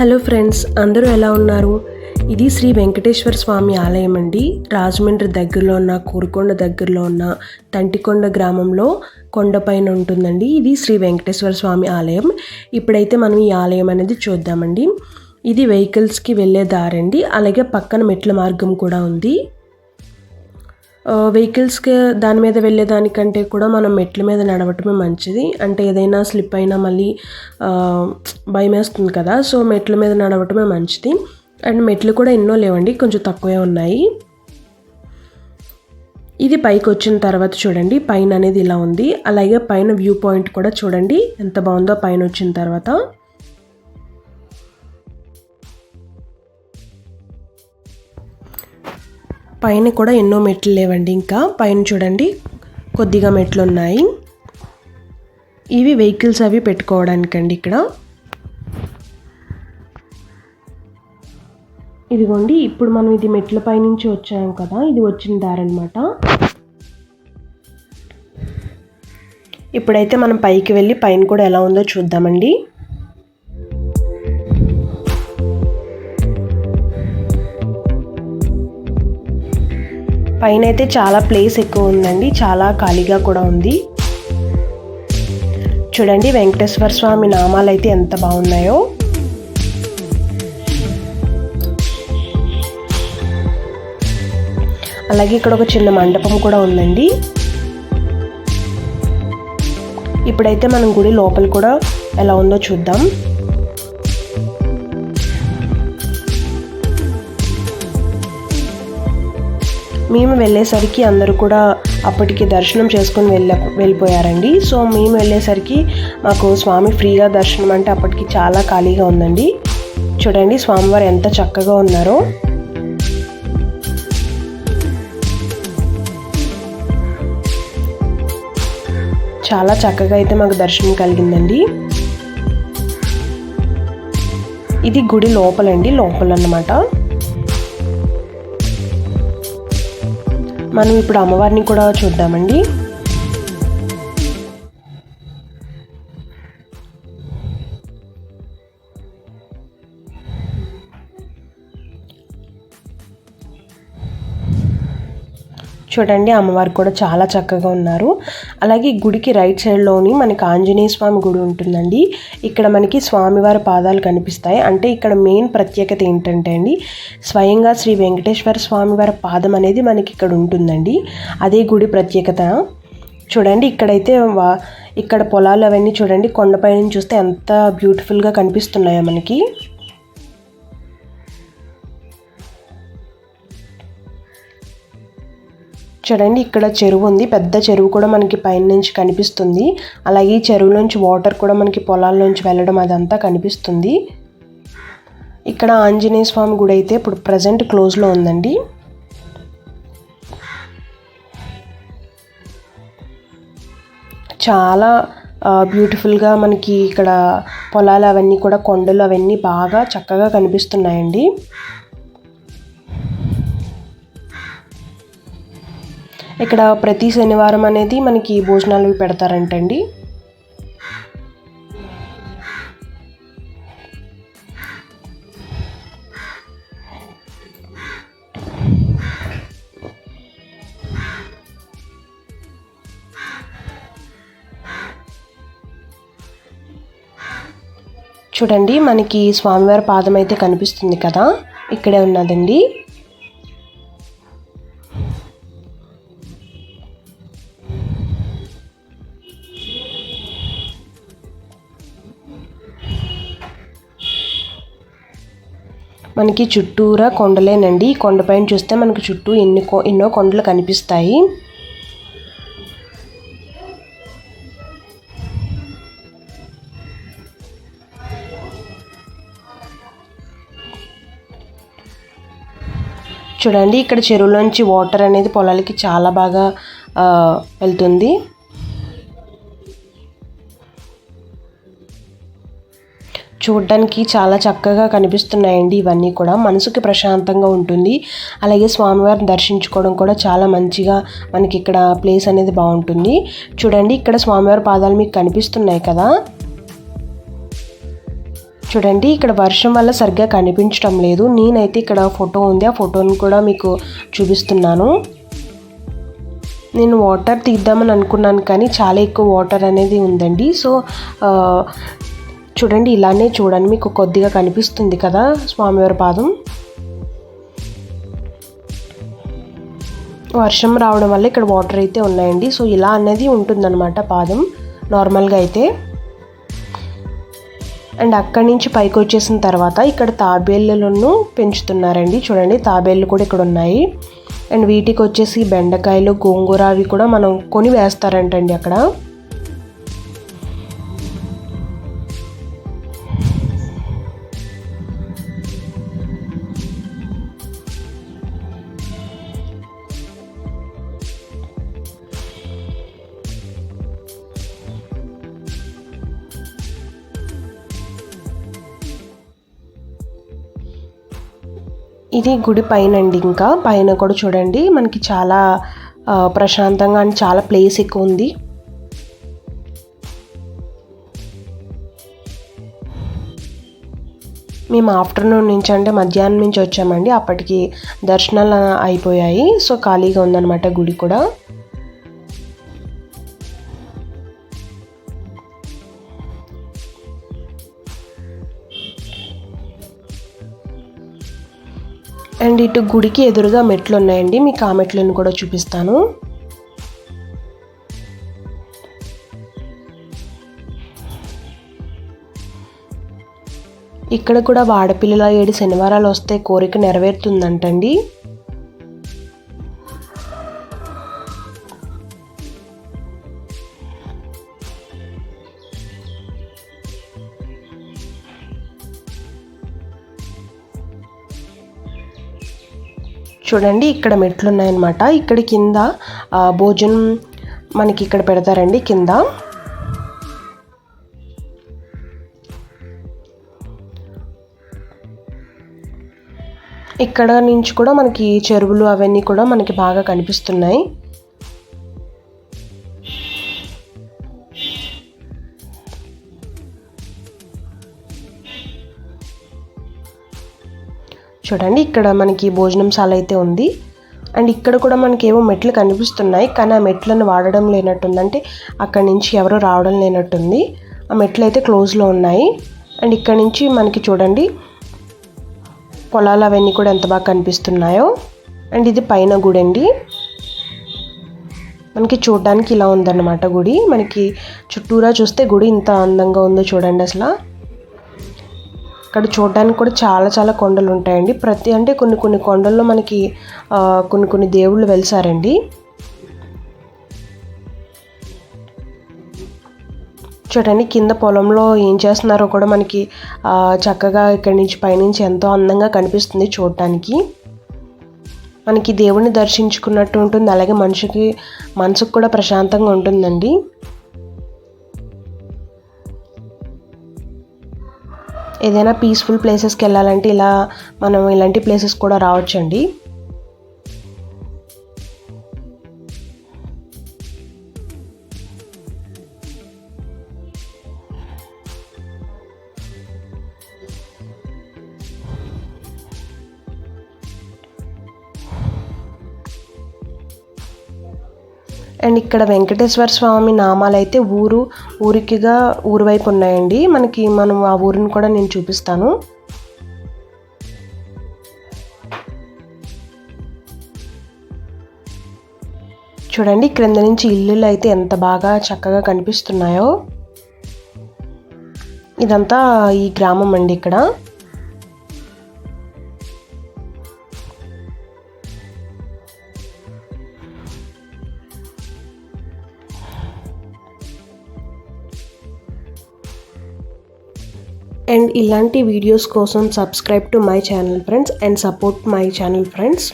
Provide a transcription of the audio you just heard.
Hello friends, అందరూ ఎలా ఉన్నారు? ఇది శ్రీ వెంకటేశ్వర స్వామి ఆలయం అండి. రాజమండ్రి దగ్గరలో ఉన్న కోరుకొండ దగ్గరలో ఉన్న తంటికొండ గ్రామంలో కొండపైన ఉంటుందండి. ఇది శ్రీ వెంకటేశ్వర స్వామి ఆలయం. ఇప్పుడైతే మనం ఈ ఆలయం అనేది చూద్దామండి. ఇది వెహికల్స్కి వెళ్ళే దారండి. అలాగే పక్కన మెట్ల మార్గం కూడా ఉంది. వెహికల్స్కి దాని మీద వెళ్ళేదానికంటే కూడా మనం మెట్ల మీద నడవటమే మంచిది. అంటే ఏదైనా స్లిప్ అయినా మళ్ళీ భయం వేస్తుంది కదా, సో మెట్ల మీద నడవటమే మంచిది. అండ్ మెట్లు కూడా ఎన్నో లేవండి, కొంచెం తక్కువే ఉన్నాయి. ఇది పైకి వచ్చిన తర్వాత చూడండి, పైన అనేది ఇలా ఉంది. అలాగే పైన వ్యూ పాయింట్ కూడా చూడండి ఎంత బాగుందో పైన వచ్చిన తర్వాత. పైన కూడా ఎన్నో మెట్లు లేవండి. ఇంకా పైన చూడండి కొద్దిగా మెట్లు ఉన్నాయి. ఇవి వెహికల్స్ అవి పెట్టుకోవడానికండి. ఇక్కడ ఇదిగోండి, ఇప్పుడు మనం ఇది మెట్ల పైనుంచి వచ్చాం కదా, ఇది వచ్చిన దారి అనమాట. ఇప్పుడైతే మనం పైకి వెళ్ళి పైన కూడా ఎలా ఉందో చూద్దామండి. పైన అయితే చాలా ప్లేస్ ఎక్కువ ఉందండి, చాలా ఖాళీగా కూడా ఉంది. చూడండి వెంకటేశ్వర స్వామి నామాలు అయితే ఎంత బాగున్నాయో. అలాగే ఇక్కడ ఒక చిన్న మండపం కూడా ఉందండి. ఇప్పుడైతే మనం గుడి లోపల కూడా ఎలా ఉందో చూద్దాం. మేము వెళ్ళేసరికి అందరూ కూడా అప్పటికి దర్శనం చేసుకొని వెళ్ళిపోయారండి. సో మేము వెళ్ళేసరికి మాకు స్వామి ఫ్రీగా దర్శనం అంటే అప్పటికి చాలా ఖాళీగా ఉందండి. చూడండి స్వామివారు ఎంత చక్కగా ఉన్నారో. చాలా చక్కగా అయితే మాకు దర్శనం కలిగిందండి. ఇది గుడి లోపలండి, లోపల అన్నమాట. మనం ఇప్పుడు అమ్మవారిని కూడా చూద్దామండి. చూడండి అమ్మవారు కూడా చాలా చక్కగా ఉన్నారు. అలాగే గుడికి రైట్ సైడ్లోని మనకి ఆంజనేయ స్వామి గుడి ఉంటుందండి. ఇక్కడ మనకి స్వామివారి పాదాలు కనిపిస్తాయి. అంటే ఇక్కడ మెయిన్ ప్రత్యేకత ఏంటంటే అండి, స్వయంగా శ్రీ వెంకటేశ్వర స్వామివారి పాదం అనేది మనకి ఇక్కడ ఉంటుందండి. అదే గుడి ప్రత్యేకత. చూడండి ఇక్కడైతే ఇక్కడ పొలాలు అవన్నీ చూడండి, కొండపై నుంచి చూస్తే ఎంత బ్యూటిఫుల్గా కనిపిస్తున్నాయో మనకి. చూడండి ఇక్కడ చెరువు ఉంది, పెద్ద చెరువు కూడా మనకి పైన నుంచి కనిపిస్తుంది. అలాగే ఈ చెరువులోంచి వాటర్ కూడా మనకి పొలాల్లోంచి వెళ్ళడం అదంతా కనిపిస్తుంది. ఇక్కడ ఆంజనేయ స్వామి గుడి అయితే ఇప్పుడు ప్రజెంట్ క్లోజ్లో ఉందండి. చాలా బ్యూటిఫుల్గా మనకి ఇక్కడ పొలాలు అవన్నీ కూడా, కొండలు అవన్నీ బాగా చక్కగా కనిపిస్తున్నాయండి. ఇక్కడ ప్రతి శనివారం అనేది మనకి భోజనాలు పెడతారంటండి. చూడండి మనకి స్వామివారి పాదం అయితే కనిపిస్తుంది కదా, ఇక్కడే ఉన్నదండి. మనకి చుట్టూరా కొండలేనండి. కొండపైన చూస్తే మనకి చుట్టూ ఎన్నో కొండలు కనిపిస్తాయి. చూడండి ఇక్కడ చెరువులోంచి వాటర్ అనేది పొలాలకి చాలా బాగా వెళ్తుంది. చూడడానికి చాలా చక్కగా కనిపిస్తున్నాయండి. ఇవన్నీ కూడా మనసుకి ప్రశాంతంగా ఉంటుంది. అలాగే స్వామివారిని దర్శించుకోవడం కూడా చాలా మంచిగా మనకి ఇక్కడ ప్లేస్ అనేది బాగుంటుంది. చూడండి ఇక్కడ స్వామివారి పాదాలు మీకు కనిపిస్తున్నాయి కదా. చూడండి ఇక్కడ వర్షం వల్ల సరిగ్గా కనిపించడం లేదు. నేనైతే ఇక్కడ ఫోటో ఉంది, ఆ ఫోటోని కూడా మీకు చూపిస్తున్నాను. నేను వాటర్ తీద్దామని అనుకున్నాను కానీ చాలా ఎక్కువ వాటర్ అనేది ఉందండి. సో చూడండి ఇలానే చూడండి, మీకు కొద్దిగా కనిపిస్తుంది కదా స్వామివారి పాదం. వర్షం రావడం వల్ల ఇక్కడ వాటర్ అయితే ఉన్నాయండి. సో ఇలా అనేది ఉంటుందన్నమాట పాదం నార్మల్గా అయితే. అండ్ అక్కడి నుంచి పైకి వచ్చేసిన తర్వాత ఇక్కడ తాబేళ్ళను పెంచుతున్నారండి. చూడండి తాబేళ్ళు కూడా ఇక్కడ ఉన్నాయి. అండ్ వీటికి వచ్చేసి బెండకాయలు, గోంగూర అవి కూడా మనం కొని వేస్తారంటండి అక్కడ. ఇది గుడి పైన అండి. ఇంకా పైన కూడా చూడండి మనకి చాలా ప్రశాంతంగా అండ్ చాలా ప్లేస్ ఎక్కువ ఉంది. మేము ఆఫ్టర్నూన్ నుంచి అంటే మధ్యాహ్నం నుంచి వచ్చామండి. అప్పటికి దర్శనాలు అయిపోయాయి. సో ఖాళీగా ఉందన్నమాట గుడి కూడా. అండ్ ఇటు గుడికి ఎదురుగా మెట్లు ఉన్నాయండి. మీకు ఆ మెట్లను కూడా చూపిస్తాను. ఇక్కడ కూడా ఆడపిల్లల 7 శనివారాలు వస్తే కోరిక నెరవేరుతుందంటండి. చూడండి ఇక్కడ మెట్లు ఉన్నాయన్నమాట. ఇక్కడ కింద భోజనం మనకి ఇక్కడ పెడతారండి కింద. ఇక్కడ నుంచి కూడా మనకి చెరువులు అవన్నీ కూడా మనకి బాగా కనిపిస్తున్నాయి. చూడండి ఇక్కడ మనకి భోజనంశాల అయితే ఉంది. అండ్ ఇక్కడ కూడా మనకి ఏవో మెట్లు కనిపిస్తున్నాయి కానీ ఆ మెట్లను వాడడం లేనట్టుంది. అంటే అక్కడి నుంచి ఎవరో రావడం లేనట్టుంది. ఆ మెట్లు అయితే క్లోజ్లో ఉన్నాయి. అండ్ ఇక్కడ నుంచి మనకి చూడండి పొలాలు అవన్నీ కూడా ఎంత బాగా కనిపిస్తున్నాయో. అండ్ ఇది పైన గుడి అండి. మనకి చూడడానికి ఇలా ఉందన్నమాట గుడి. మనకి చుట్టూరా చూస్తే గుడి ఇంత అందంగా ఉందో చూడండి అసలు. ఇక్కడ చూడడానికి కూడా చాలా చాలా కొండలు ఉంటాయండి. అంటే కొన్ని కొండల్లో మనకి కొన్ని దేవుళ్ళు వెలిసారండి. చూడండి కింద పొలంలో ఏం చేస్తున్నారో కూడా మనకి చక్కగా ఇక్కడి నుంచి పైనుంచి ఎంతో అందంగా కనిపిస్తుంది చూడటానికి. మనకి దేవుణ్ణి దర్శించుకున్నట్టు ఉంటుంది. అలాగే మనసుకు కూడా ప్రశాంతంగా ఉంటుందండి. ఏదైనా పీస్ఫుల్ ప్లేసెస్కి వెళ్ళాలంటే ఇలా మనం ఇలాంటి ప్లేసెస్ కూడా రావచ్చండి. అండ్ ఇక్కడ వెంకటేశ్వర స్వామి నామాలు అయితే ఊరు వైపు ఉన్నాయండి. మనం ఆ ఊరిని కూడా నేను చూపిస్తాను. చూడండి క్రింద నుంచి ఇల్లులు అయితే ఎంత బాగా చక్కగా కనిపిస్తున్నాయో. ఇదంతా ఈ గ్రామం అండి ఇక్కడ. అండ్ ఇలాంటి వీడియోస్ కోసం subscribe to my channel friends and support my channel friends.